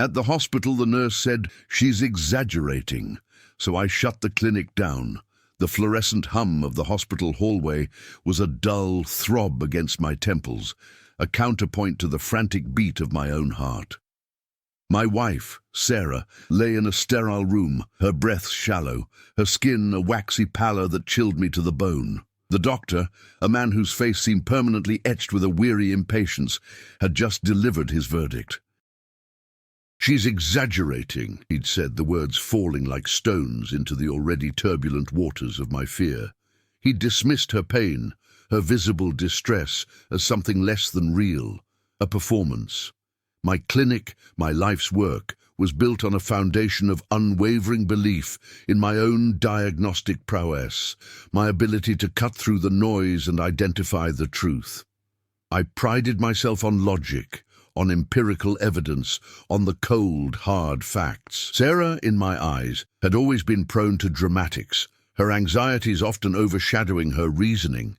At the hospital, the nurse said, "She's exaggerating," so I shut the clinic down. The fluorescent hum of the hospital hallway was a dull throb against my temples, a counterpoint to the frantic beat of my own heart. My wife, Sarah, lay in a sterile room, her breath shallow, her skin a waxy pallor that chilled me to the bone. The doctor, a man whose face seemed permanently etched with a weary impatience, had just delivered his verdict. "She's exaggerating," he'd said, the words falling like stones into the already turbulent waters of my fear. He dismissed her pain, her visible distress, as something less than real, a performance. My clinic, my life's work, was built on a foundation of unwavering belief in my own diagnostic prowess, my ability to cut through the noise and identify the truth. I prided myself on logic, on empirical evidence, on the cold, hard facts. Sarah, in my eyes, had always been prone to dramatics, her anxieties often overshadowing her reasoning.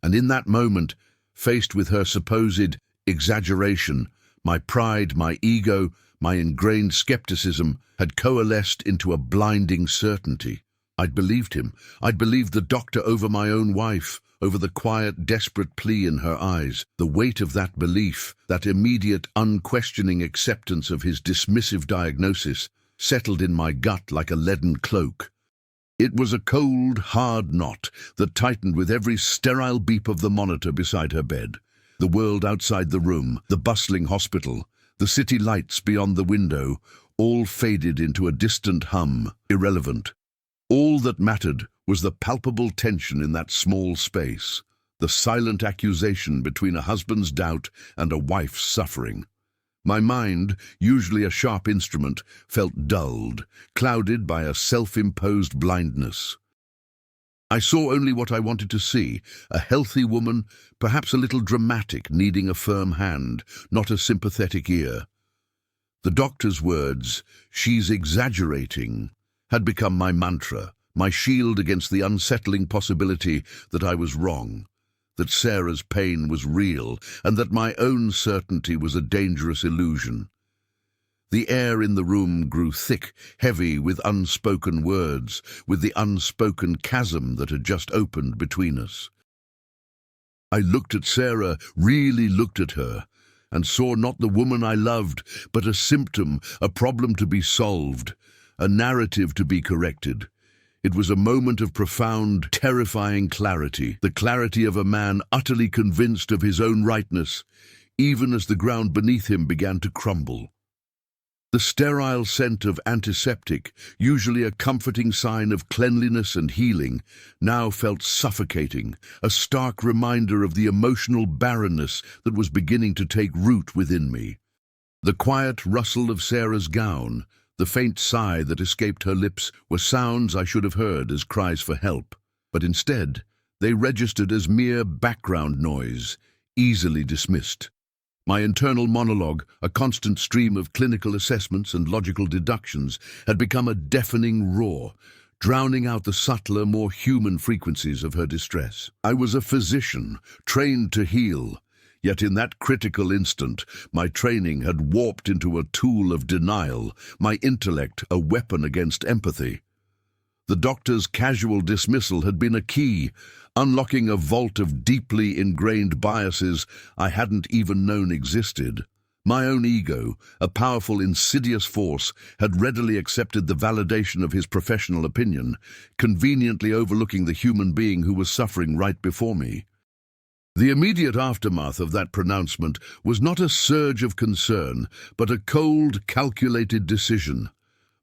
And in that moment, faced with her supposed exaggeration, my pride, my ego, my ingrained skepticism had coalesced into a blinding certainty. I'd believed him. I'd believed the doctor over my own wife, over the quiet, desperate plea in her eyes. The weight of that belief, that immediate, unquestioning acceptance of his dismissive diagnosis, settled in my gut like a leaden cloak. It was a cold, hard knot that tightened with every sterile beep of the monitor beside her bed. The world outside the room, the bustling hospital, the city lights beyond the window, all faded into a distant hum, irrelevant. All that mattered was the palpable tension in that small space, the silent accusation between a husband's doubt and a wife's suffering. My mind, usually a sharp instrument, felt dulled, clouded by a self-imposed blindness. I saw only what I wanted to see, a healthy woman, perhaps a little dramatic, needing a firm hand, not a sympathetic ear. The doctor's words, "She's exaggerating," had become my mantra, my shield against the unsettling possibility that I was wrong, that Sarah's pain was real, and that my own certainty was a dangerous illusion. The air in the room grew thick, heavy with unspoken words, with the unspoken chasm that had just opened between us. I looked at Sarah, really looked at her, and saw not the woman I loved, but a symptom, a problem to be solved, a narrative to be corrected. It was a moment of profound, terrifying clarity, the clarity of a man utterly convinced of his own rightness, even as the ground beneath him began to crumble. The sterile scent of antiseptic, usually a comforting sign of cleanliness and healing, now felt suffocating, a stark reminder of the emotional barrenness that was beginning to take root within me. The quiet rustle of Sarah's gown, the faint sigh that escaped her lips, were sounds I should have heard as cries for help, but instead they registered as mere background noise, easily dismissed. My internal monologue, a constant stream of clinical assessments and logical deductions, had become a deafening roar, drowning out the subtler, more human frequencies of her distress. I was a physician, trained to heal, yet in that critical instant, my training had warped into a tool of denial, my intellect a weapon against empathy. The doctor's casual dismissal had been a key, unlocking a vault of deeply ingrained biases I hadn't even known existed. My own ego, a powerful, insidious force, had readily accepted the validation of his professional opinion, conveniently overlooking the human being who was suffering right before me. The immediate aftermath of that pronouncement was not a surge of concern, but a cold, calculated decision.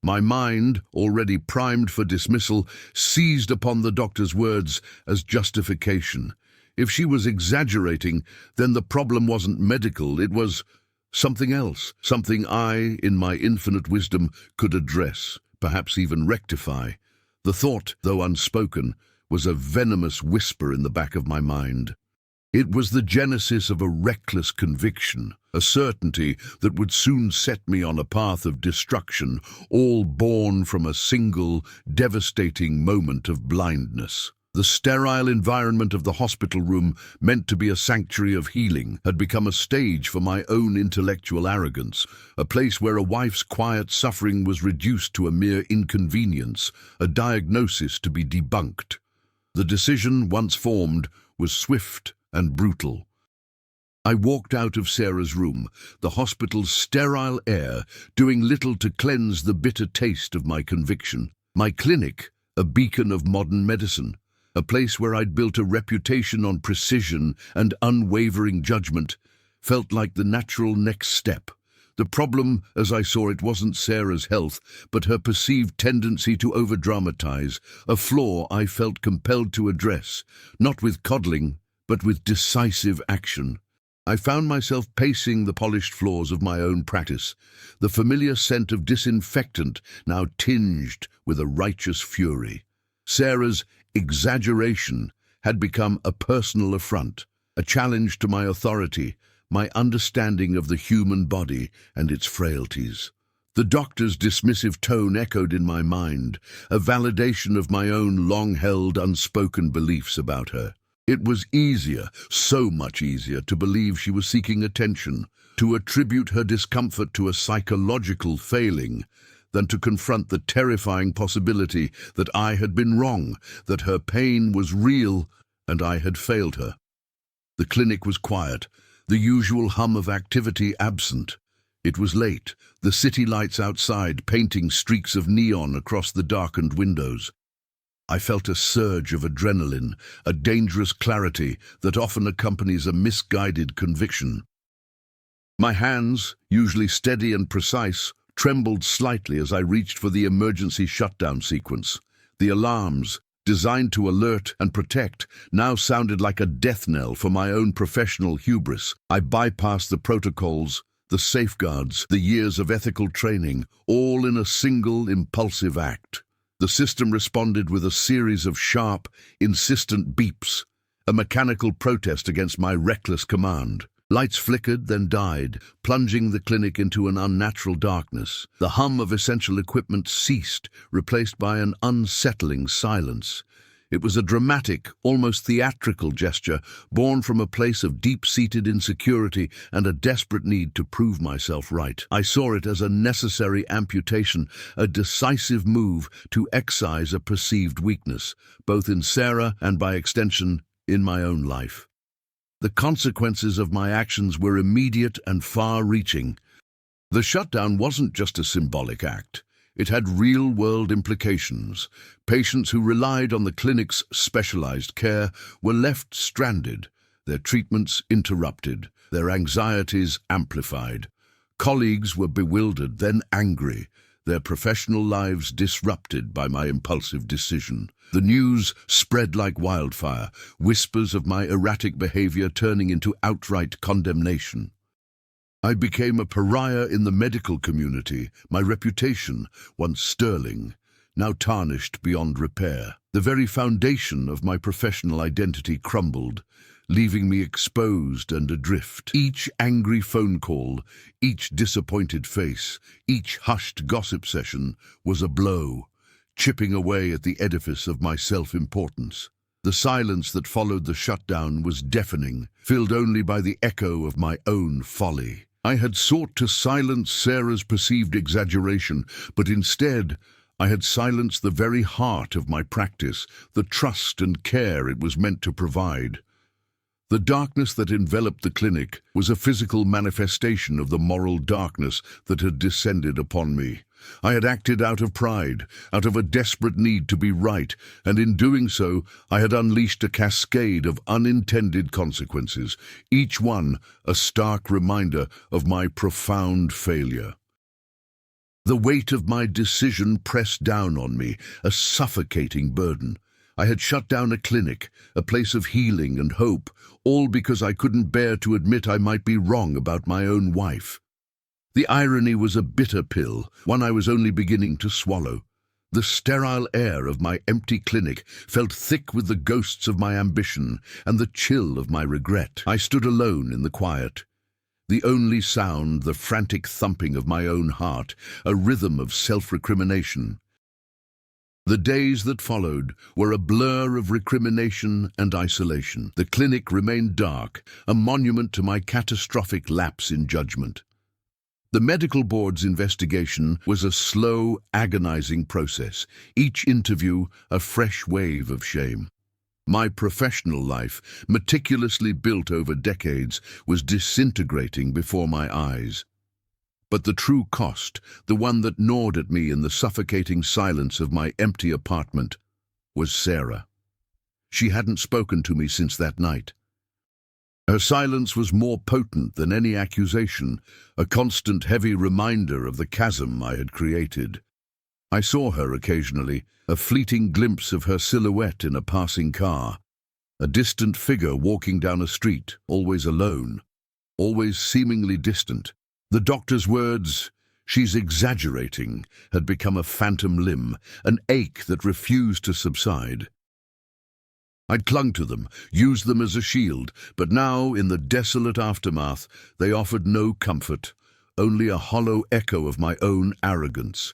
My mind, already primed for dismissal, seized upon the doctor's words as justification. If she was exaggerating, then the problem wasn't medical, it was something else, something I, in my infinite wisdom, could address, perhaps even rectify. The thought, though unspoken, was a venomous whisper in the back of my mind. It was the genesis of a reckless conviction, a certainty that would soon set me on a path of destruction, all born from a single, devastating moment of blindness. The sterile environment of the hospital room, meant to be a sanctuary of healing, had become a stage for my own intellectual arrogance, a place where a wife's quiet suffering was reduced to a mere inconvenience, a diagnosis to be debunked. The decision, once formed, was swift and brutal. I walked out of Sarah's room, the hospital's sterile air doing little to cleanse the bitter taste of my conviction. My clinic, a beacon of modern medicine, a place where I'd built a reputation on precision and unwavering judgment, felt like the natural next step. The problem, as I saw it, wasn't Sarah's health, but her perceived tendency to overdramatize, a flaw I felt compelled to address, not with coddling, but with decisive action. I found myself pacing the polished floors of my own practice, the familiar scent of disinfectant now tinged with a righteous fury. Sarah's exaggeration had become a personal affront, a challenge to my authority, my understanding of the human body and its frailties. The doctor's dismissive tone echoed in my mind, a validation of my own long-held unspoken beliefs about her. It was easier, so much easier, to believe she was seeking attention, to attribute her discomfort to a psychological failing, than to confront the terrifying possibility that I had been wrong, that her pain was real, and I had failed her. The clinic was quiet, the usual hum of activity absent. It was late, the city lights outside painting streaks of neon across the darkened windows. I felt a surge of adrenaline, a dangerous clarity that often accompanies a misguided conviction. My hands, usually steady and precise, trembled slightly as I reached for the emergency shutdown sequence. The alarms, designed to alert and protect, now sounded like a death knell for my own professional hubris. I bypassed the protocols, the safeguards, the years of ethical training, all in a single impulsive act. The system responded with a series of sharp, insistent beeps, a mechanical protest against my reckless command. Lights flickered, then died, plunging the clinic into an unnatural darkness. The hum of essential equipment ceased, replaced by an unsettling silence. It was a dramatic, almost theatrical gesture, born from a place of deep-seated insecurity and a desperate need to prove myself right. I saw it as a necessary amputation, a decisive move to excise a perceived weakness, both in Sarah and, by extension, in my own life. The consequences of my actions were immediate and far-reaching. The shutdown wasn't just a symbolic act. It had real-world implications. Patients who relied on the clinic's specialized care were left stranded, their treatments interrupted, their anxieties amplified. Colleagues were bewildered, then angry, their professional lives disrupted by my impulsive decision. The news spread like wildfire, whispers of my erratic behavior turning into outright condemnation. I became a pariah in the medical community, my reputation, once sterling, now tarnished beyond repair. The very foundation of my professional identity crumbled, leaving me exposed and adrift. Each angry phone call, each disappointed face, each hushed gossip session was a blow, chipping away at the edifice of my self-importance. The silence that followed the shutdown was deafening, filled only by the echo of my own folly. I had sought to silence Sarah's perceived exaggeration, but instead I had silenced the very heart of my practice, the trust and care it was meant to provide. The darkness that enveloped the clinic was a physical manifestation of the moral darkness that had descended upon me. I had acted out of pride, out of a desperate need to be right, and in doing so, I had unleashed a cascade of unintended consequences, each one a stark reminder of my profound failure. The weight of my decision pressed down on me, a suffocating burden. I had shut down a clinic, a place of healing and hope, all because I couldn't bear to admit I might be wrong about my own wife. The irony was a bitter pill, one I was only beginning to swallow. The sterile air of my empty clinic felt thick with the ghosts of my ambition and the chill of my regret. I stood alone in the quiet. The only sound, the frantic thumping of my own heart, a rhythm of self-recrimination. The days that followed were a blur of recrimination and isolation. The clinic remained dark, a monument to my catastrophic lapse in judgment. The medical board's investigation was a slow, agonizing process, each interview a fresh wave of shame. My professional life, meticulously built over decades, was disintegrating before my eyes. But the true cost, the one that gnawed at me in the suffocating silence of my empty apartment, was Sarah. She hadn't spoken to me since that night. Her silence was more potent than any accusation, a constant heavy reminder of the chasm I had created. I saw her occasionally, a fleeting glimpse of her silhouette in a passing car, a distant figure walking down a street, always alone, always seemingly distant. The doctor's words, "She's exaggerating," had become a phantom limb, an ache that refused to subside. I'd clung to them, used them as a shield, but now, in the desolate aftermath, they offered no comfort, only a hollow echo of my own arrogance.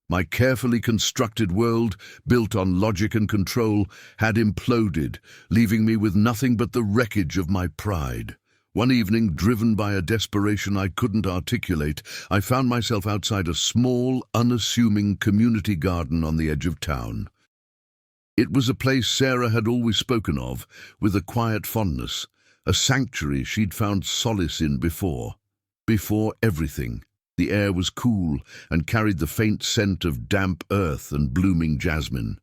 My carefully constructed world, built on logic and control, had imploded, leaving me with nothing but the wreckage of my pride. One evening, driven by a desperation I couldn't articulate, I found myself outside a small, unassuming community garden on the edge of town. It was a place Sarah had always spoken of, with a quiet fondness, a sanctuary she'd found solace in before. Before everything. The air was cool and carried the faint scent of damp earth and blooming jasmine.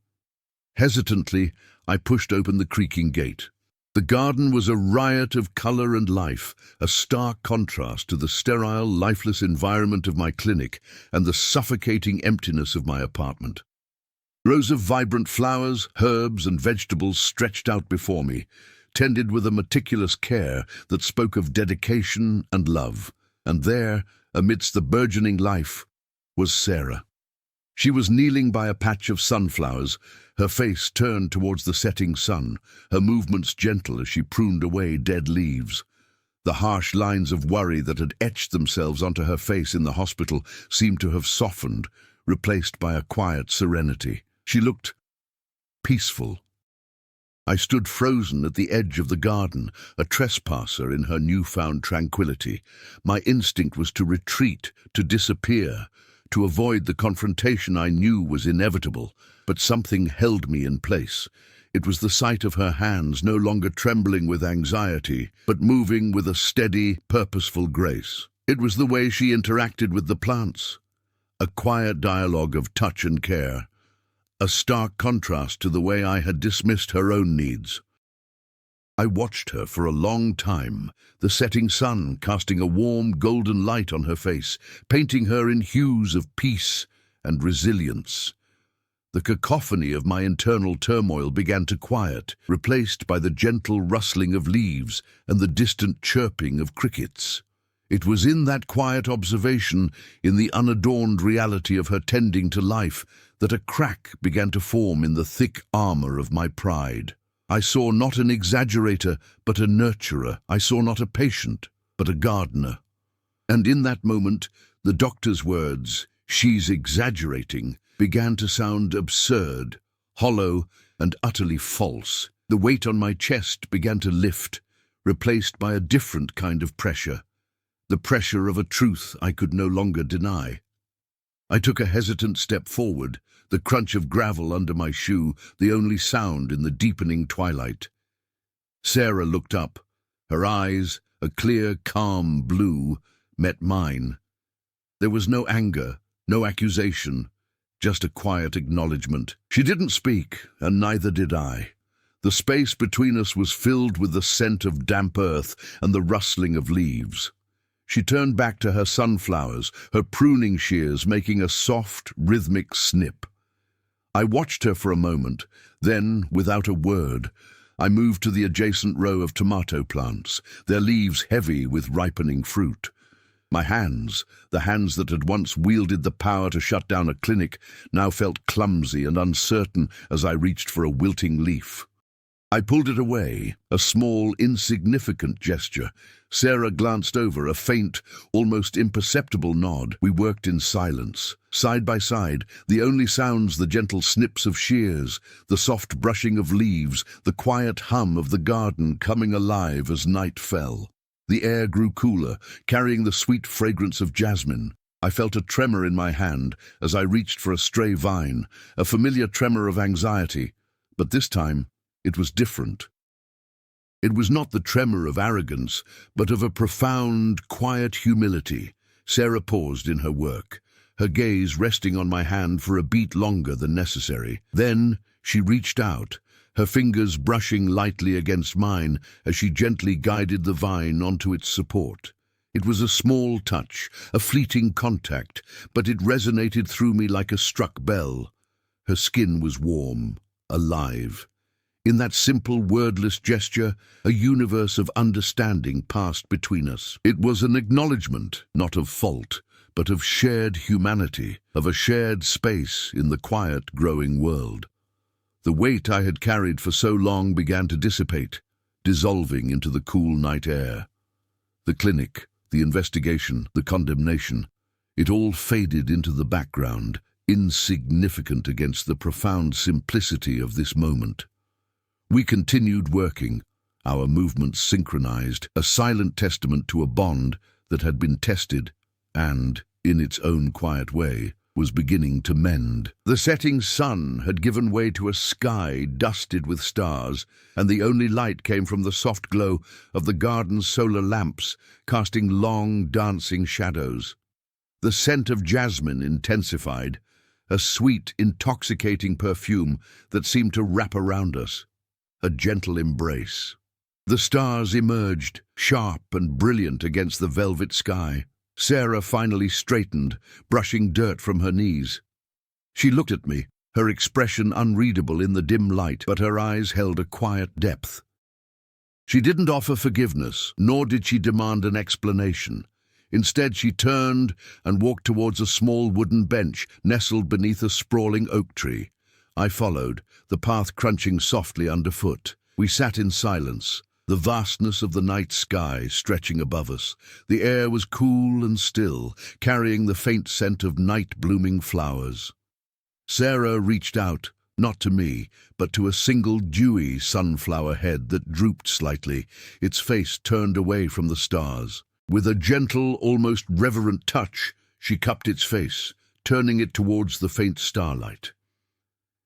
Hesitantly, I pushed open the creaking gate. The garden was a riot of color and life, a stark contrast to the sterile, lifeless environment of my clinic and the suffocating emptiness of my apartment. Rows of vibrant flowers, herbs, and vegetables stretched out before me, tended with a meticulous care that spoke of dedication and love. And there, amidst the burgeoning life, was Sarah. She was kneeling by a patch of sunflowers, her face turned towards the setting sun, her movements gentle as she pruned away dead leaves. The harsh lines of worry that had etched themselves onto her face in the hospital seemed to have softened, replaced by a quiet serenity. She looked peaceful. I stood frozen at the edge of the garden, a trespasser in her newfound tranquility. My instinct was to retreat, to disappear, to avoid the confrontation I knew was inevitable, but something held me in place. It was the sight of her hands no longer trembling with anxiety, but moving with a steady, purposeful grace. It was the way she interacted with the plants, a quiet dialogue of touch and care, a stark contrast to the way I had dismissed her own needs. I watched her for a long time, the setting sun casting a warm golden light on her face, painting her in hues of peace and resilience. The cacophony of my internal turmoil began to quiet, replaced by the gentle rustling of leaves and the distant chirping of crickets. It was in that quiet observation, in the unadorned reality of her tending to life, that a crack began to form in the thick armor of my pride. I saw not an exaggerator, but a nurturer. I saw not a patient, but a gardener. And in that moment, the doctor's words, "She's exaggerating," began to sound absurd, hollow, and utterly false. The weight on my chest began to lift, replaced by a different kind of pressure, the pressure of a truth I could no longer deny. I took a hesitant step forward, the crunch of gravel under my shoe the only sound in the deepening twilight. Sarah looked up. Her eyes, a clear, calm blue, met mine. There was no anger, no accusation, just a quiet acknowledgement. She didn't speak, and neither did I. The space between us was filled with the scent of damp earth and the rustling of leaves. She turned back to her sunflowers, her pruning shears making a soft, rhythmic snip. I watched her for a moment, then, without a word, I moved to the adjacent row of tomato plants, their leaves heavy with ripening fruit. My hands, the hands that had once wielded the power to shut down a clinic, now felt clumsy and uncertain as I reached for a wilting leaf. I pulled it away, a small, insignificant gesture. Sarah glanced over, a faint, almost imperceptible nod. We worked in silence, side by side, the only sounds the gentle snips of shears, the soft brushing of leaves, the quiet hum of the garden coming alive as night fell. The air grew cooler, carrying the sweet fragrance of jasmine. I felt a tremor in my hand as I reached for a stray vine, a familiar tremor of anxiety, but this time it was different. It was not the tremor of arrogance, but of a profound, quiet humility. Sarah paused in her work, her gaze resting on my hand for a beat longer than necessary. Then she reached out, her fingers brushing lightly against mine as she gently guided the vine onto its support. It was a small touch, a fleeting contact, but it resonated through me like a struck bell. Her skin was warm, alive. In that simple, wordless gesture, a universe of understanding passed between us. It was an acknowledgement, not of fault, but of shared humanity, of a shared space in the quiet, growing world. The weight I had carried for so long began to dissipate, dissolving into the cool night air. The clinic, the investigation, the condemnation, it all faded into the background, insignificant against the profound simplicity of this moment. We continued working, our movements synchronized, a silent testament to a bond that had been tested and, in its own quiet way, was beginning to mend. The setting sun had given way to a sky dusted with stars, and the only light came from the soft glow of the garden's solar lamps, casting long, dancing shadows. The scent of jasmine intensified, a sweet, intoxicating perfume that seemed to wrap around us. A gentle embrace. The stars emerged, sharp and brilliant against the velvet sky. Sarah finally straightened, brushing dirt from her knees. She looked at me, her expression unreadable in the dim light, but her eyes held a quiet depth. She didn't offer forgiveness, nor did she demand an explanation. Instead, she turned and walked towards a small wooden bench nestled beneath a sprawling oak tree. I followed, the path crunching softly underfoot. We sat in silence, the vastness of the night sky stretching above us. The air was cool and still, carrying the faint scent of night-blooming flowers. Sarah reached out, not to me, but to a single dewy sunflower head that drooped slightly, its face turned away from the stars. With a gentle, almost reverent touch, she cupped its face, turning it towards the faint starlight.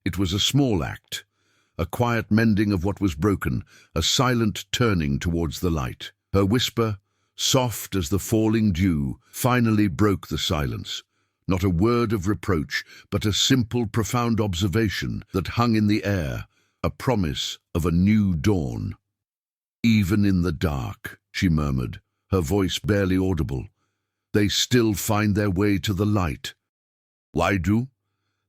It was a small act, a quiet mending of what was broken, a silent turning towards the light. Her whisper, soft as the falling dew, finally broke the silence. Not a word of reproach, but a simple, profound observation that hung in the air, a promise of a new dawn. "Even in the dark," she murmured, her voice barely audible, "they still find their way to the light." Why do?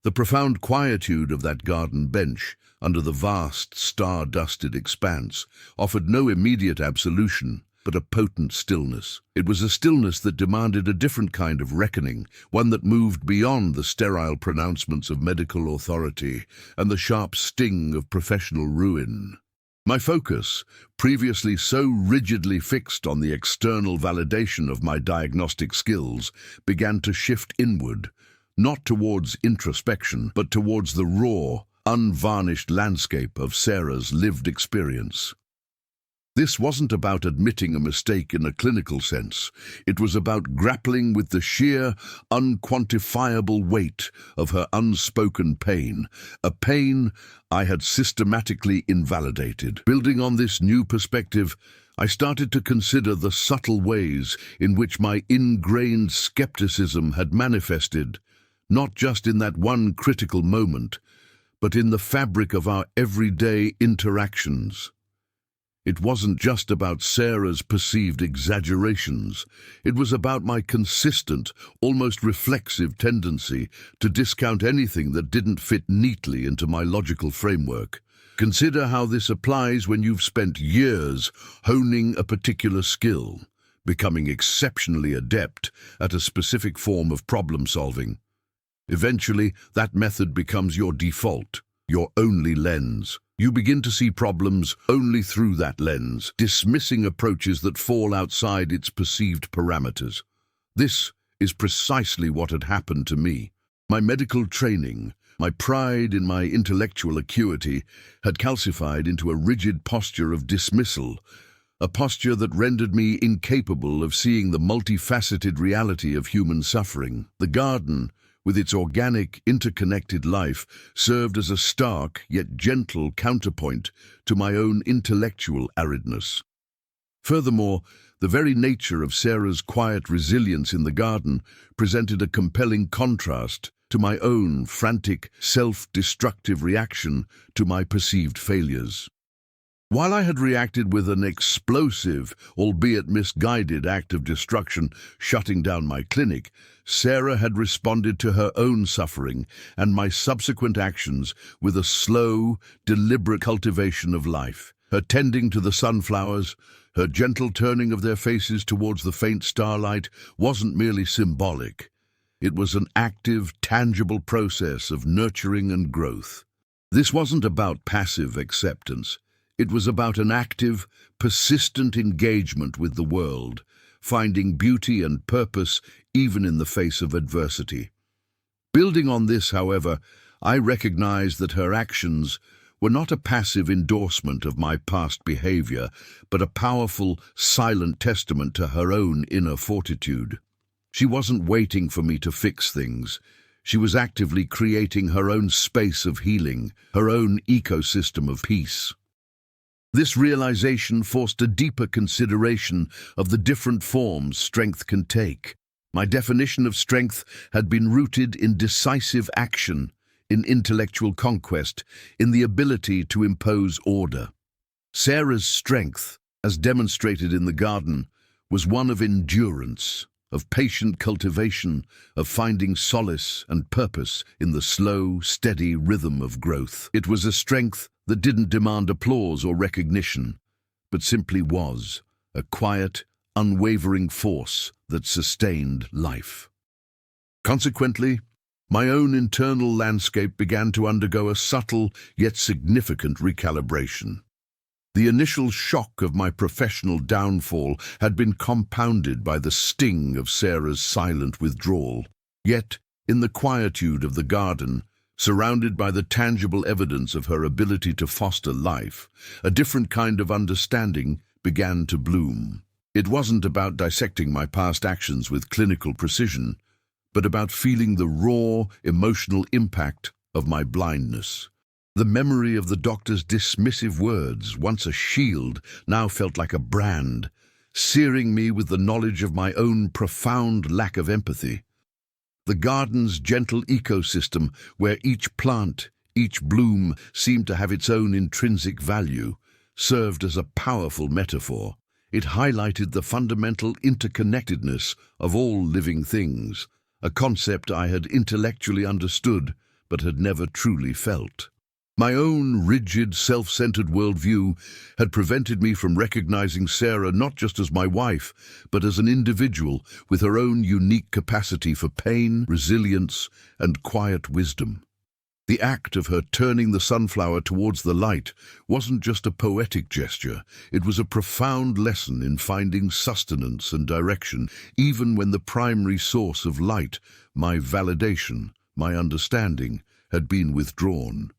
The profound quietude of that garden bench, under the vast, star-dusted expanse, offered no immediate absolution, but a potent stillness. It was a stillness that demanded a different kind of reckoning, one that moved beyond the sterile pronouncements of medical authority and the sharp sting of professional ruin. My focus, previously so rigidly fixed on the external validation of my diagnostic skills, began to shift inward, not towards introspection, but towards the raw, unvarnished landscape of Sarah's lived experience. This wasn't about admitting a mistake in a clinical sense. It was about grappling with the sheer, unquantifiable weight of her unspoken pain, a pain I had systematically invalidated. Building on this new perspective, I started to consider the subtle ways in which my ingrained skepticism had manifested, not just in that one critical moment, but in the fabric of our everyday interactions. It wasn't just about Sarah's perceived exaggerations. It was about my consistent, almost reflexive tendency to discount anything that didn't fit neatly into my logical framework. Consider how this applies when you've spent years honing a particular skill, becoming exceptionally adept at a specific form of problem solving. Eventually, that method becomes your default. your only lens. You begin to see problems only through that lens, dismissing approaches that fall outside its perceived parameters. This is precisely what had happened to me. My medical training, my pride in my intellectual acuity, had calcified into a rigid posture of dismissal, a posture that rendered me incapable of seeing the multifaceted reality of human suffering. The garden, with its organic, interconnected life, served as a stark yet gentle counterpoint to my own intellectual aridness. Furthermore, the very nature of Sarah's quiet resilience in the garden presented a compelling contrast to my own frantic, self-destructive reaction to my perceived failures. While I had reacted with an explosive, albeit misguided act of destruction, shutting down my clinic, Sarah had responded to her own suffering and my subsequent actions with a slow, deliberate cultivation of life. Her tending to the sunflowers, her gentle turning of their faces towards the faint starlight wasn't merely symbolic. It was an active, tangible process of nurturing and growth. This wasn't about passive acceptance. It was about an active, persistent engagement with the world, finding beauty and purpose even in the face of adversity. Building on this, however, I recognized that her actions were not a passive endorsement of my past behavior, but a powerful, silent testament to her own inner fortitude. She wasn't waiting for me to fix things. She was actively creating her own space of healing, her own ecosystem of peace. This realization forced a deeper consideration of the different forms strength can take. My definition of strength had been rooted in decisive action, in intellectual conquest, in the ability to impose order. Sarah's strength, as demonstrated in the garden, was one of endurance, of patient cultivation, of finding solace and purpose in the slow, steady rhythm of growth. It was a strength that didn't demand applause or recognition, but simply was, a quiet, unwavering force that sustained life. Consequently, my own internal landscape began to undergo a subtle yet significant recalibration. The initial shock of my professional downfall had been compounded by the sting of Sarah's silent withdrawal. Yet, in the quietude of the garden, surrounded by the tangible evidence of her ability to foster life, a different kind of understanding began to bloom. It wasn't about dissecting my past actions with clinical precision, but about feeling the raw, emotional impact of my blindness. The memory of the doctor's dismissive words, once a shield, now felt like a brand, searing me with the knowledge of my own profound lack of empathy. The garden's gentle ecosystem, where each plant, each bloom seemed to have its own intrinsic value, served as a powerful metaphor. It highlighted the fundamental interconnectedness of all living things, a concept I had intellectually understood but had never truly felt. My own rigid, self-centered worldview had prevented me from recognizing Sarah not just as my wife, but as an individual with her own unique capacity for pain, resilience, and quiet wisdom. The act of her turning the sunflower towards the light wasn't just a poetic gesture, it was a profound lesson in finding sustenance and direction, even when the primary source of light, my validation, my understanding, had been withdrawn.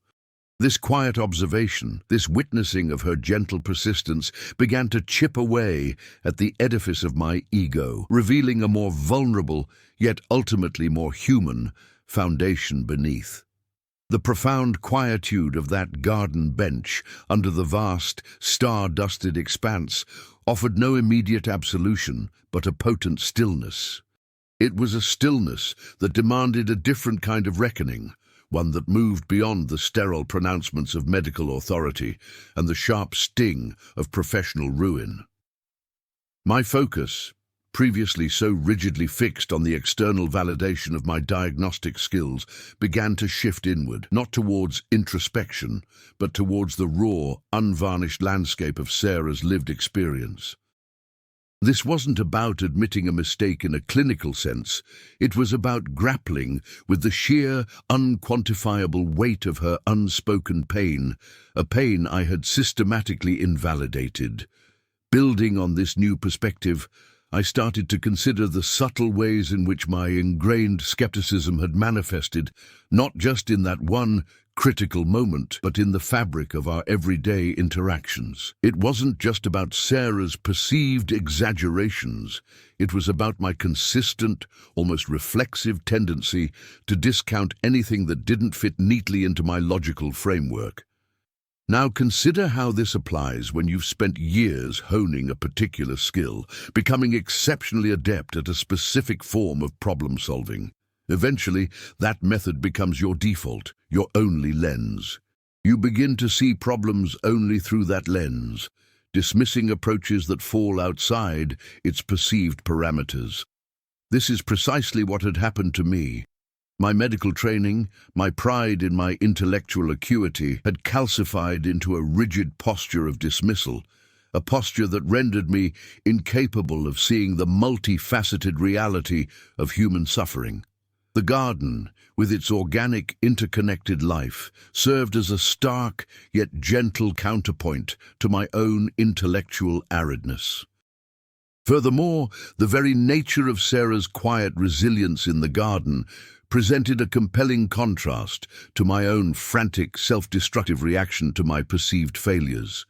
This quiet observation, this witnessing of her gentle persistence, began to chip away at the edifice of my ego, revealing a more vulnerable, yet ultimately more human, foundation beneath. The profound quietude of that garden bench under the vast, star-dusted expanse offered no immediate absolution, but a potent stillness. It was a stillness that demanded a different kind of reckoning, one that moved beyond the sterile pronouncements of medical authority and the sharp sting of professional ruin. My focus, previously so rigidly fixed on the external validation of my diagnostic skills, began to shift inward, not towards introspection, but towards the raw, unvarnished landscape of Sarah's lived experience. This wasn't about admitting a mistake in a clinical sense. It was about grappling with the sheer, unquantifiable weight of her unspoken pain, a pain I had systematically invalidated. Building on this new perspective, I started to consider the subtle ways in which my ingrained skepticism had manifested, not just in that one critical moment, but in the fabric of our everyday interactions. It wasn't just about Sarah's perceived exaggerations. It was about my consistent, almost reflexive tendency to discount anything that didn't fit neatly into my logical framework. Now consider how this applies when you've spent years honing a particular skill, becoming exceptionally adept at a specific form of problem solving. Eventually, that method becomes your default, your only lens. You begin to see problems only through that lens, dismissing approaches that fall outside its perceived parameters. This is precisely what had happened to me. My medical training, my pride in my intellectual acuity, had calcified into a rigid posture of dismissal, a posture that rendered me incapable of seeing the multifaceted reality of human suffering. The garden, with its organic, interconnected life, served as a stark yet gentle counterpoint to my own intellectual aridness. Furthermore, the very nature of Sarah's quiet resilience in the garden presented a compelling contrast to my own frantic, self-destructive reaction to my perceived failures.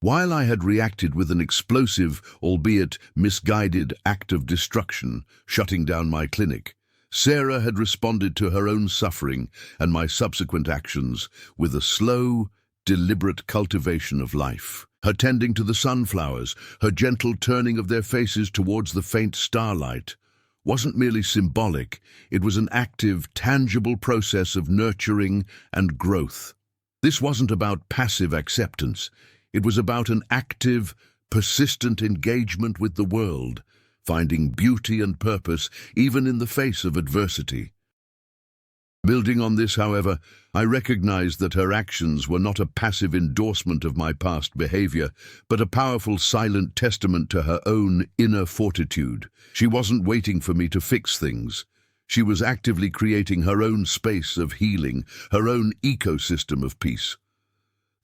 While I had reacted with an explosive, albeit misguided, act of destruction, shutting down my clinic, Sarah had responded to her own suffering and my subsequent actions with a slow, deliberate cultivation of life. Her tending to the sunflowers, her gentle turning of their faces towards the faint starlight, wasn't merely symbolic, it was an active, tangible process of nurturing and growth. This wasn't about passive acceptance, it was about an active, persistent engagement with the world, finding beauty and purpose even in the face of adversity. Building on this, however, I recognized that her actions were not a passive endorsement of my past behavior, but a powerful silent testament to her own inner fortitude. She wasn't waiting for me to fix things. She was actively creating her own space of healing, her own ecosystem of peace.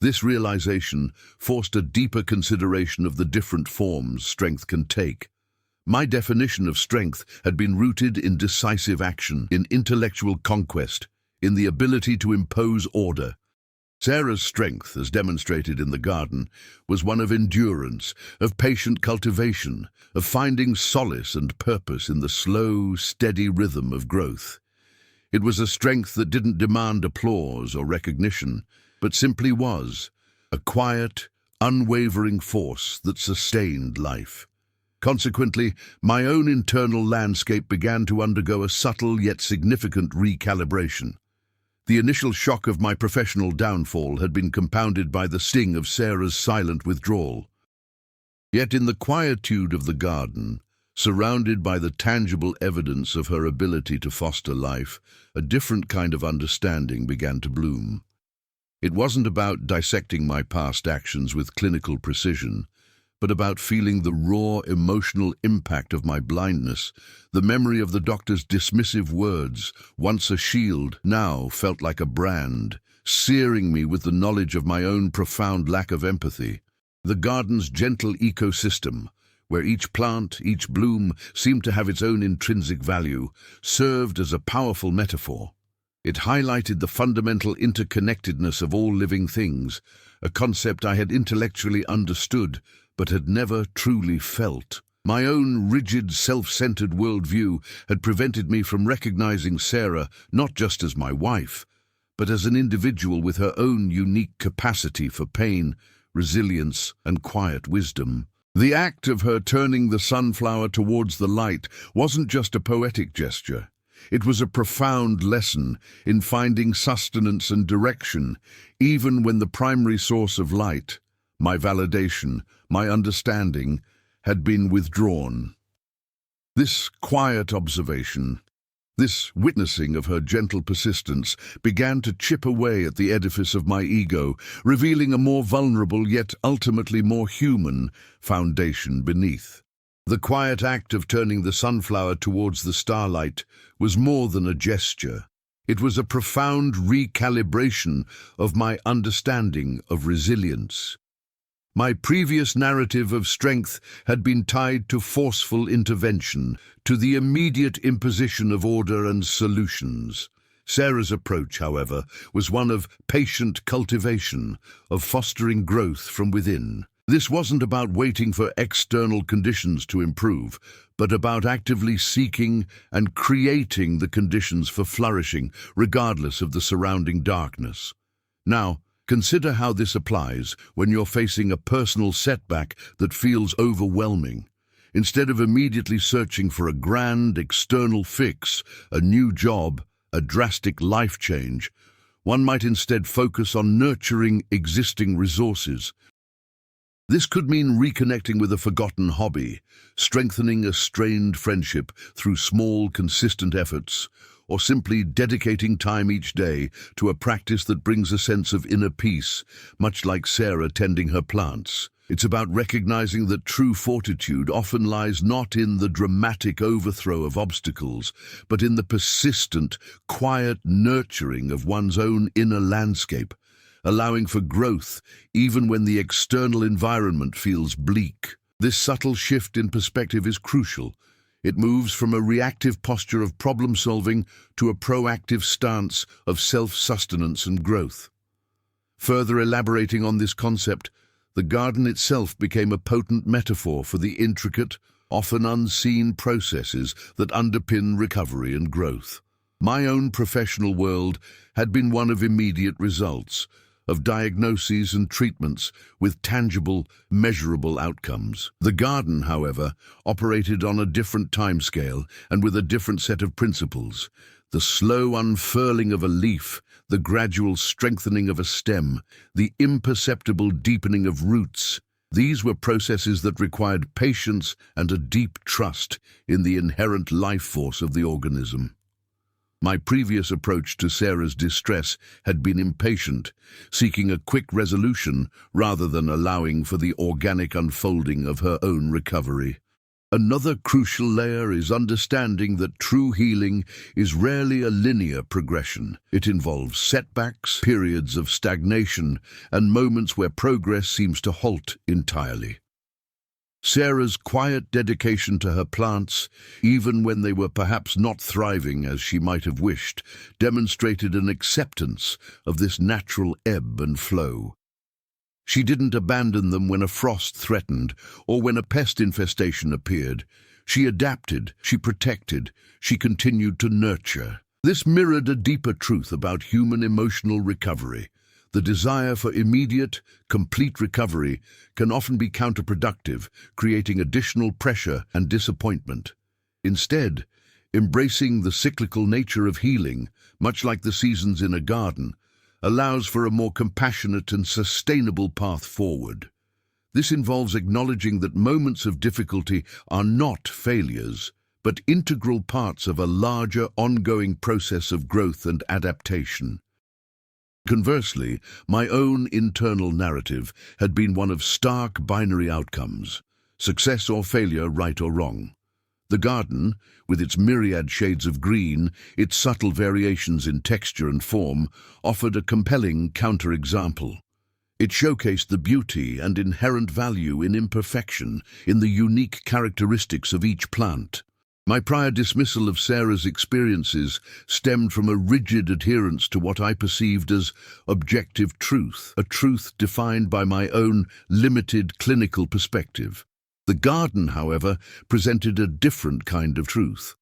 This realization forced a deeper consideration of the different forms strength can take. My definition of strength had been rooted in decisive action, in intellectual conquest, in the ability to impose order. Sarah's strength, as demonstrated in the garden, was one of endurance, of patient cultivation, of finding solace and purpose in the slow, steady rhythm of growth. It was a strength that didn't demand applause or recognition, but simply was, a quiet, unwavering force that sustained life. Consequently, my own internal landscape began to undergo a subtle yet significant recalibration. The initial shock of my professional downfall had been compounded by the sting of Sarah's silent withdrawal. Yet in the quietude of the garden, surrounded by the tangible evidence of her ability to foster life, a different kind of understanding began to bloom. It wasn't about dissecting my past actions with clinical precision, but about feeling the raw emotional impact of my blindness. The memory of the doctor's dismissive words, once a shield, now felt like a brand, searing me with the knowledge of my own profound lack of empathy. The garden's gentle ecosystem, where each plant, each bloom seemed to have its own intrinsic value, served as a powerful metaphor. It highlighted the fundamental interconnectedness of all living things, a concept I had intellectually understood, but had never truly felt. My own rigid, self-centered worldview had prevented me from recognizing Sarah not just as my wife, but as an individual with her own unique capacity for pain, resilience, and quiet wisdom. The act of her turning the sunflower towards the light wasn't just a poetic gesture. It was a profound lesson in finding sustenance and direction, even when the primary source of light, my validation, my understanding, had been withdrawn. This quiet observation, this witnessing of her gentle persistence, began to chip away at the edifice of my ego, revealing a more vulnerable yet ultimately more human foundation beneath. The quiet act of turning the sunflower towards the starlight was more than a gesture. It was a profound recalibration of my understanding of resilience. My previous narrative of strength had been tied to forceful intervention, to the immediate imposition of order and solutions. Sarah's approach, however, was one of patient cultivation, of fostering growth from within. This wasn't about waiting for external conditions to improve, but about actively seeking and creating the conditions for flourishing, regardless of the surrounding darkness. Now, consider how this applies when you're facing a personal setback that feels overwhelming. Instead of immediately searching for a grand external fix, a new job, a drastic life change, one might instead focus on nurturing existing resources. This could mean reconnecting with a forgotten hobby, strengthening a strained friendship through small, consistent efforts, or simply dedicating time each day to a practice that brings a sense of inner peace, much like Sarah tending her plants. It's about recognizing that true fortitude often lies not in the dramatic overthrow of obstacles, but in the persistent, quiet nurturing of one's own inner landscape, allowing for growth even when the external environment feels bleak. This subtle shift in perspective is crucial. It moves from a reactive posture of problem-solving to a proactive stance of self-sustenance and growth. Further elaborating on this concept, the garden itself became a potent metaphor for the intricate, often unseen processes that underpin recovery and growth. My own professional world had been one of immediate results, of diagnoses and treatments with tangible, measurable outcomes. The garden, however, operated on a different timescale and with a different set of principles. The slow unfurling of a leaf, the gradual strengthening of a stem, the imperceptible deepening of roots. These were processes that required patience and a deep trust in the inherent life force of the organism. My previous approach to Sarah's distress had been impatient, seeking a quick resolution rather than allowing for the organic unfolding of her own recovery. Another crucial layer is understanding that true healing is rarely a linear progression. It involves setbacks, periods of stagnation, and moments where progress seems to halt entirely. Sarah's quiet dedication to her plants, even when they were perhaps not thriving as she might have wished, demonstrated an acceptance of this natural ebb and flow. She didn't abandon them when a frost threatened or when a pest infestation appeared. She adapted, she protected, she continued to nurture. This mirrored a deeper truth about human emotional recovery. The desire for immediate, complete recovery can often be counterproductive, creating additional pressure and disappointment. Instead, embracing the cyclical nature of healing, much like the seasons in a garden, allows for a more compassionate and sustainable path forward. This involves acknowledging that moments of difficulty are not failures, but integral parts of a larger, ongoing process of growth and adaptation. Conversely, my own internal narrative had been one of stark binary outcomes, success or failure, right or wrong. The garden, with its myriad shades of green, its subtle variations in texture and form, offered a compelling counterexample. It showcased the beauty and inherent value in imperfection, in the unique characteristics of each plant. My prior dismissal of Sarah's experiences stemmed from a rigid adherence to what I perceived as objective truth, a truth defined by my own limited clinical perspective. The garden, however, presented a different kind of truth,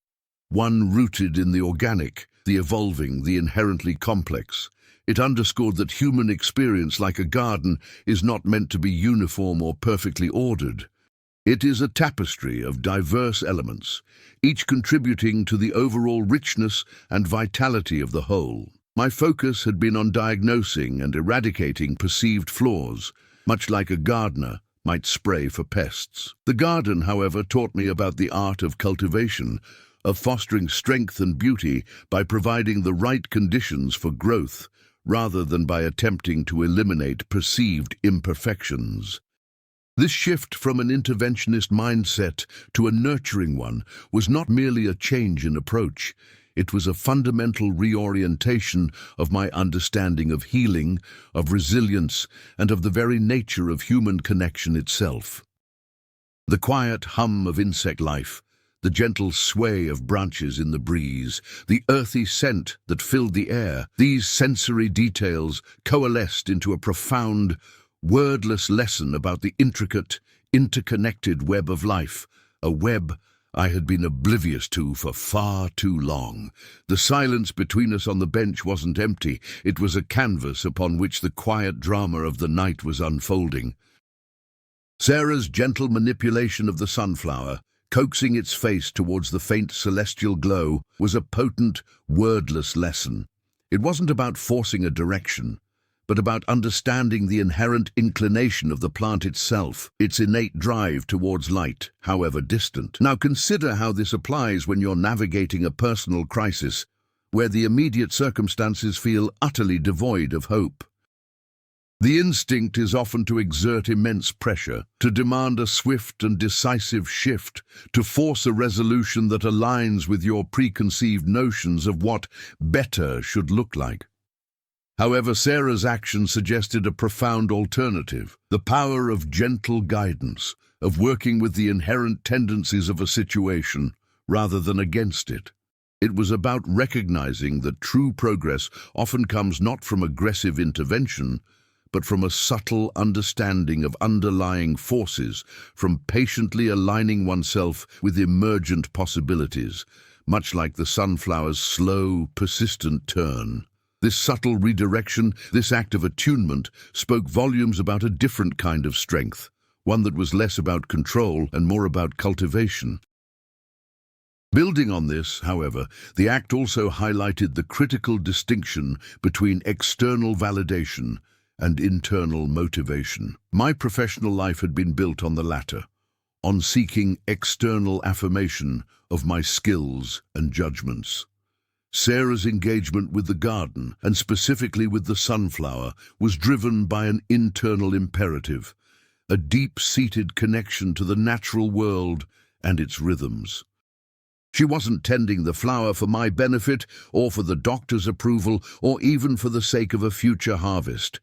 one rooted in the organic, the evolving, the inherently complex. It underscored that human experience, like a garden, is not meant to be uniform or perfectly ordered. It is a tapestry of diverse elements, each contributing to the overall richness and vitality of the whole. My focus had been on diagnosing and eradicating perceived flaws, much like a gardener might spray for pests. The garden, however, taught me about the art of cultivation, of fostering strength and beauty by providing the right conditions for growth, rather than by attempting to eliminate perceived imperfections. This shift from an interventionist mindset to a nurturing one was not merely a change in approach. It was a fundamental reorientation of my understanding of healing, of resilience, and of the very nature of human connection itself. The quiet hum of insect life, the gentle sway of branches in the breeze, the earthy scent that filled the air, these sensory details coalesced into a profound, wordless lesson about the intricate, interconnected web of life, a web I had been oblivious to for far too long. The silence between us on the bench wasn't empty. It was a canvas upon which the quiet drama of the night was unfolding. Sarah's gentle manipulation of the sunflower, coaxing its face towards the faint celestial glow, was a potent, wordless lesson. It wasn't about forcing a direction, but about understanding the inherent inclination of the plant itself, its innate drive towards light, however distant. Now consider how this applies when you're navigating a personal crisis, where the immediate circumstances feel utterly devoid of hope. The instinct is often to exert immense pressure, to demand a swift and decisive shift, to force a resolution that aligns with your preconceived notions of what better should look like. However, Sarah's action suggested a profound alternative, the power of gentle guidance, of working with the inherent tendencies of a situation rather than against it. It was about recognizing that true progress often comes not from aggressive intervention, but from a subtle understanding of underlying forces, from patiently aligning oneself with emergent possibilities, much like the sunflower's slow, persistent turn. This subtle redirection, this act of attunement, spoke volumes about a different kind of strength, one that was less about control and more about cultivation. Building on this, however, the act also highlighted the critical distinction between external validation and internal motivation. My professional life had been built on the latter, on seeking external affirmation of my skills and judgments. Sarah's engagement with the garden, and specifically with the sunflower, was driven by an internal imperative, a deep-seated connection to the natural world and its rhythms. She wasn't tending the flower for my benefit, or for the doctor's approval, or even for the sake of a future harvest.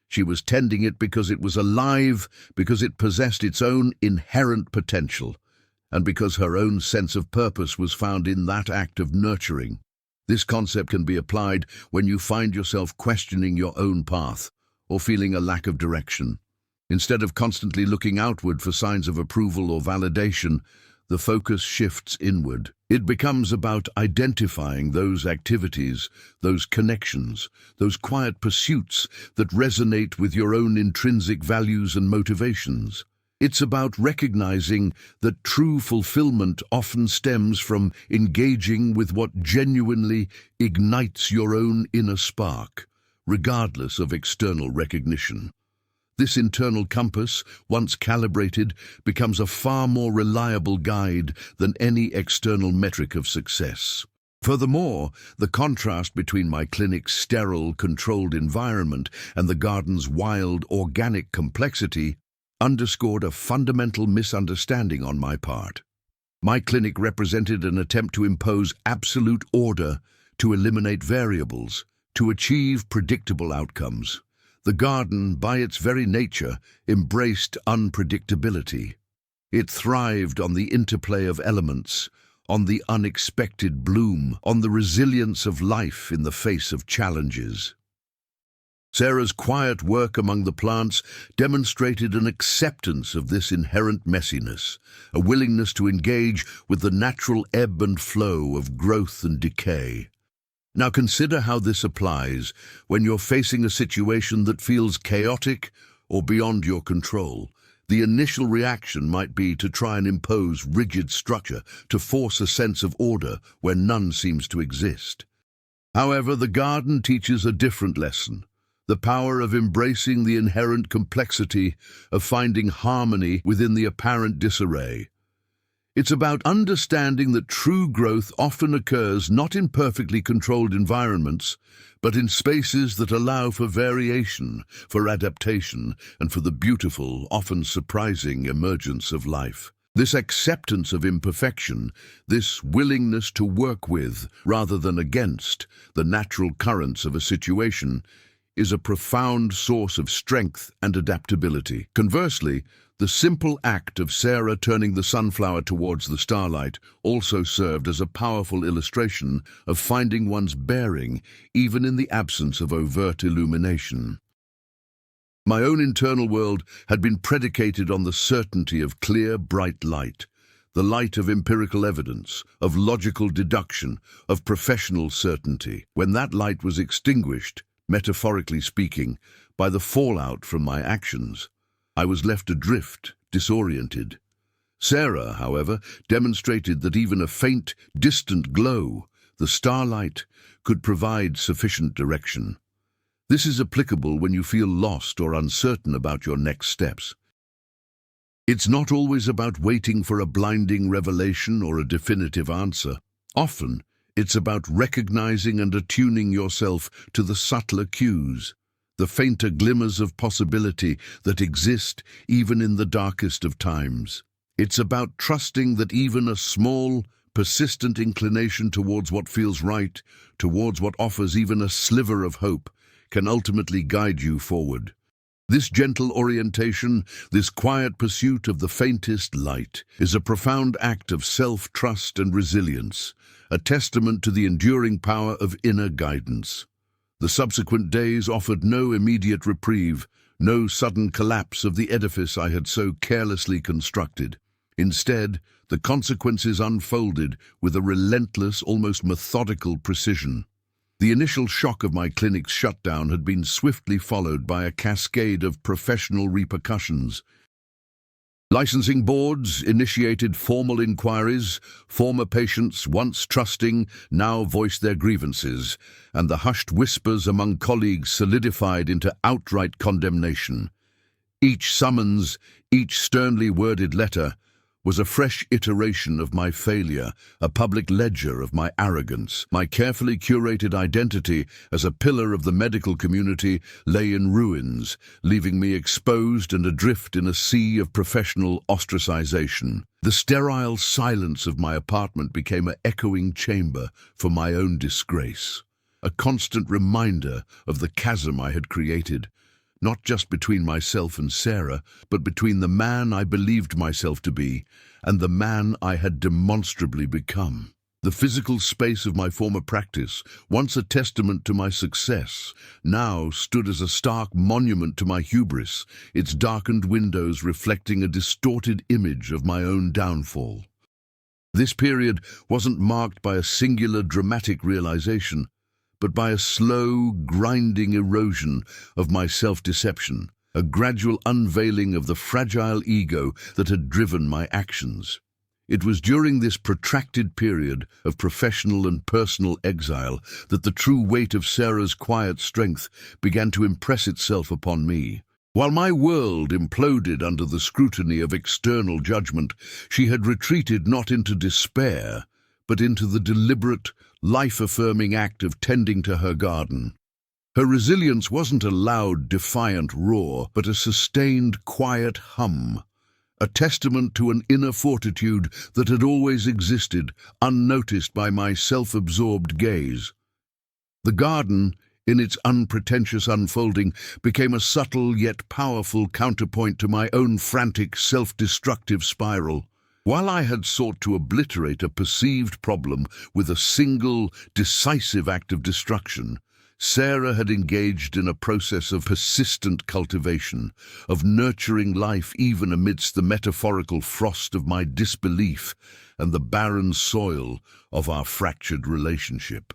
She was tending it because it was alive, because it possessed its own inherent potential, and because her own sense of purpose was found in that act of nurturing. This concept can be applied when you find yourself questioning your own path or feeling a lack of direction. Instead of constantly looking outward for signs of approval or validation, the focus shifts inward. It becomes about identifying those activities, those connections, those quiet pursuits that resonate with your own intrinsic values and motivations. It's about recognizing that true fulfillment often stems from engaging with what genuinely ignites your own inner spark, regardless of external recognition. This internal compass, once calibrated, becomes a far more reliable guide than any external metric of success. Furthermore, the contrast between my clinic's sterile, controlled environment and the garden's wild, organic complexity underscored a fundamental misunderstanding on my part. My clinic represented an attempt to impose absolute order, to eliminate variables, to achieve predictable outcomes. The garden, by its very nature, embraced unpredictability. It thrived on the interplay of elements, on the unexpected bloom, on the resilience of life in the face of challenges. Sarah's quiet work among the plants demonstrated an acceptance of this inherent messiness, a willingness to engage with the natural ebb and flow of growth and decay. Now consider how this applies when you're facing a situation that feels chaotic or beyond your control. The initial reaction might be to try and impose rigid structure, to force a sense of order where none seems to exist. However, the garden teaches a different lesson. The power of embracing the inherent complexity, of finding harmony within the apparent disarray. It's about understanding that true growth often occurs not in perfectly controlled environments, but in spaces that allow for variation, for adaptation, and for the beautiful, often surprising emergence of life. This acceptance of imperfection, this willingness to work with, rather than against, the natural currents of a situation, is a profound source of strength and adaptability. Conversely, the simple act of Sarah turning the sunflower towards the starlight also served as a powerful illustration of finding one's bearing even in the absence of overt illumination. My own internal world had been predicated on the certainty of clear, bright light, the light of empirical evidence, of logical deduction, of professional certainty. When that light was extinguished, metaphorically speaking, by the fallout from my actions, I was left adrift, disoriented. Sarah, however, demonstrated that even a faint, distant glow, the starlight, could provide sufficient direction. This is applicable when you feel lost or uncertain about your next steps. It's not always about waiting for a blinding revelation or a definitive answer. Often, it's about recognizing and attuning yourself to the subtler cues, the fainter glimmers of possibility that exist even in the darkest of times. It's about trusting that even a small, persistent inclination towards what feels right, towards what offers even a sliver of hope, can ultimately guide you forward. This gentle orientation, this quiet pursuit of the faintest light, is a profound act of self-trust and resilience, a testament to the enduring power of inner guidance. The subsequent days offered no immediate reprieve, no sudden collapse of the edifice I had so carelessly constructed. Instead, the consequences unfolded with a relentless, almost methodical precision. The initial shock of my clinic's shutdown had been swiftly followed by a cascade of professional repercussions. Licensing boards initiated formal inquiries, former patients, once trusting, now voiced their grievances, and the hushed whispers among colleagues solidified into outright condemnation. Each summons, each sternly worded letter, was a fresh iteration of my failure, a public ledger of my arrogance. My carefully curated identity as a pillar of the medical community lay in ruins, leaving me exposed and adrift in a sea of professional ostracization. The sterile silence of my apartment became an echoing chamber for my own disgrace, a constant reminder of the chasm I had created, not just between myself and Sarah, but between the man I believed myself to be and the man I had demonstrably become. The physical space of my former practice, once a testament to my success, now stood as a stark monument to my hubris, its darkened windows reflecting a distorted image of my own downfall. This period wasn't marked by a singular dramatic realization, but by a slow, grinding erosion of my self-deception, a gradual unveiling of the fragile ego that had driven my actions. It was during this protracted period of professional and personal exile that the true weight of Sarah's quiet strength began to impress itself upon me. While my world imploded under the scrutiny of external judgment, she had retreated not into despair, but into the deliberate, life-affirming act of tending to her garden. Her resilience wasn't a loud, defiant roar, but a sustained, quiet hum, a testament to an inner fortitude that had always existed, unnoticed by my self-absorbed gaze. The garden, in its unpretentious unfolding, became a subtle yet powerful counterpoint to my own frantic, self-destructive spiral. While I had sought to obliterate a perceived problem with a single, decisive act of destruction, Sarah had engaged in a process of persistent cultivation, of nurturing life even amidst the metaphorical frost of my disbelief and the barren soil of our fractured relationship.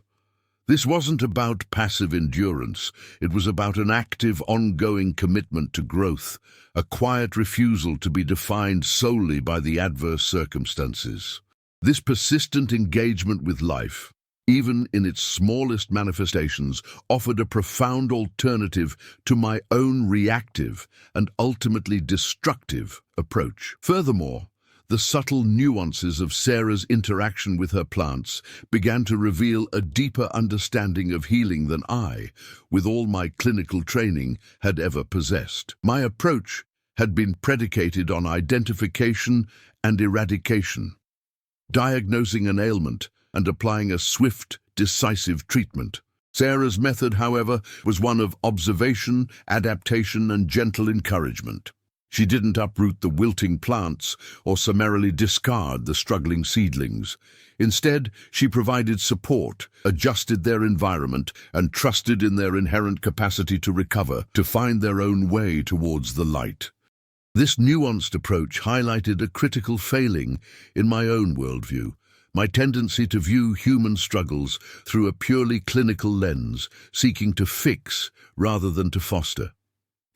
This wasn't about passive endurance. It was about an active, ongoing commitment to growth, a quiet refusal to be defined solely by the adverse circumstances. This persistent engagement with life, even in its smallest manifestations, offered a profound alternative to my own reactive and ultimately destructive approach. Furthermore, the subtle nuances of Sarah's interaction with her plants began to reveal a deeper understanding of healing than I, with all my clinical training, had ever possessed. My approach had been predicated on identification and eradication, diagnosing an ailment and applying a swift, decisive treatment. Sarah's method, however, was one of observation, adaptation, and gentle encouragement. She didn't uproot the wilting plants or summarily discard the struggling seedlings. Instead, she provided support, adjusted their environment, and trusted in their inherent capacity to recover, to find their own way towards the light. This nuanced approach highlighted a critical failing in my own worldview, my tendency to view human struggles through a purely clinical lens, seeking to fix rather than to foster.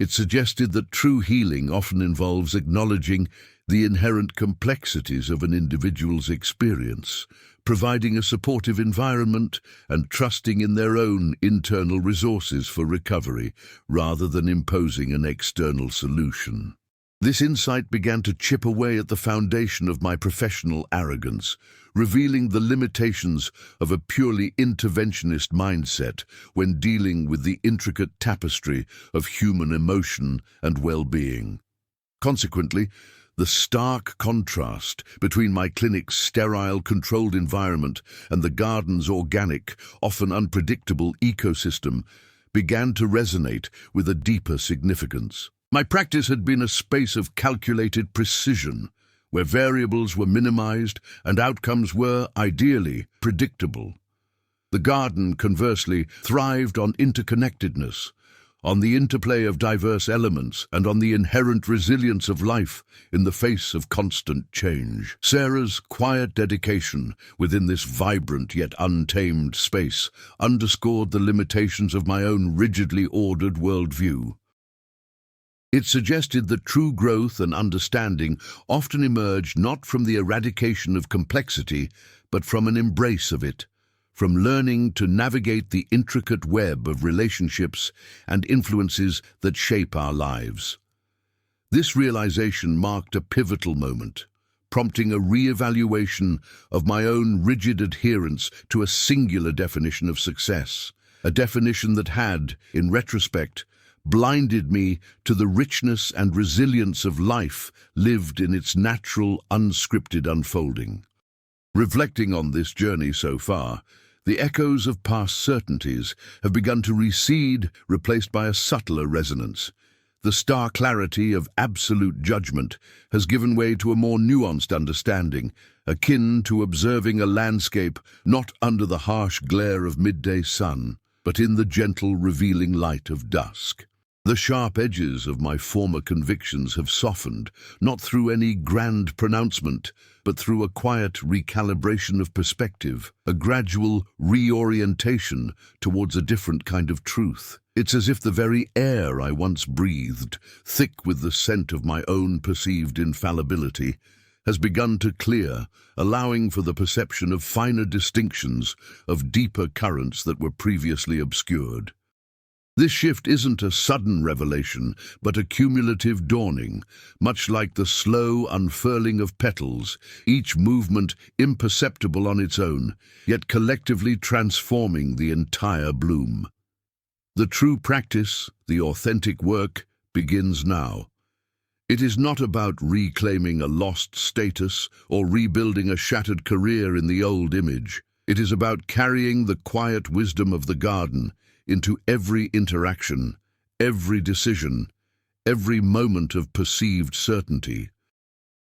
It suggested that true healing often involves acknowledging the inherent complexities of an individual's experience, providing a supportive environment and trusting in their own internal resources for recovery, rather than imposing an external solution. This insight began to chip away at the foundation of my professional arrogance, revealing the limitations of a purely interventionist mindset when dealing with the intricate tapestry of human emotion and well-being. Consequently, the stark contrast between my clinic's sterile, controlled environment and the garden's organic, often unpredictable ecosystem began to resonate with a deeper significance. My practice had been a space of calculated precision, where variables were minimized and outcomes were, ideally, predictable. The garden, conversely, thrived on interconnectedness, on the interplay of diverse elements, and on the inherent resilience of life in the face of constant change. Sarah's quiet dedication within this vibrant yet untamed space underscored the limitations of my own rigidly ordered worldview. It suggested that true growth and understanding often emerge not from the eradication of complexity, but from an embrace of it, from learning to navigate the intricate web of relationships and influences that shape our lives. This realization marked a pivotal moment, prompting a re-evaluation of my own rigid adherence to a singular definition of success, a definition that had, in retrospect, blinded me to the richness and resilience of life lived in its natural, unscripted unfolding. Reflecting on this journey so far, the echoes of past certainties have begun to recede, replaced by a subtler resonance. The stark clarity of absolute judgment has given way to a more nuanced understanding, akin to observing a landscape not under the harsh glare of midday sun, but in the gentle, revealing light of dusk. The sharp edges of my former convictions have softened, not through any grand pronouncement, but through a quiet recalibration of perspective, a gradual reorientation towards a different kind of truth. It's as if the very air I once breathed, thick with the scent of my own perceived infallibility, has begun to clear, allowing for the perception of finer distinctions, of deeper currents that were previously obscured. This shift isn't a sudden revelation, but a cumulative dawning, much like the slow unfurling of petals, each movement imperceptible on its own, yet collectively transforming the entire bloom. The true practice, the authentic work, begins now. It is not about reclaiming a lost status or rebuilding a shattered career in the old image. It is about carrying the quiet wisdom of the garden into every interaction, every decision, every moment of perceived certainty.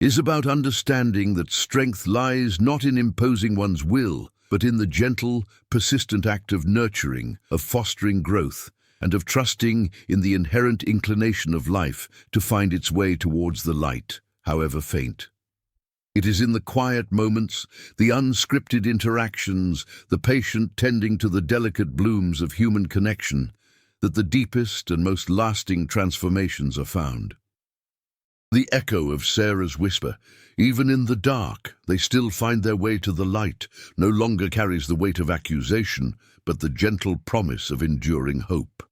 It is about understanding that strength lies not in imposing one's will, but in the gentle, persistent act of nurturing, of fostering growth, and of trusting in the inherent inclination of life to find its way towards the light, however faint. It is in the quiet moments, the unscripted interactions, the patient tending to the delicate blooms of human connection, that the deepest and most lasting transformations are found. The echo of Sarah's whisper, even in the dark, they still find their way to the light, no longer carries the weight of accusation, but the gentle promise of enduring hope.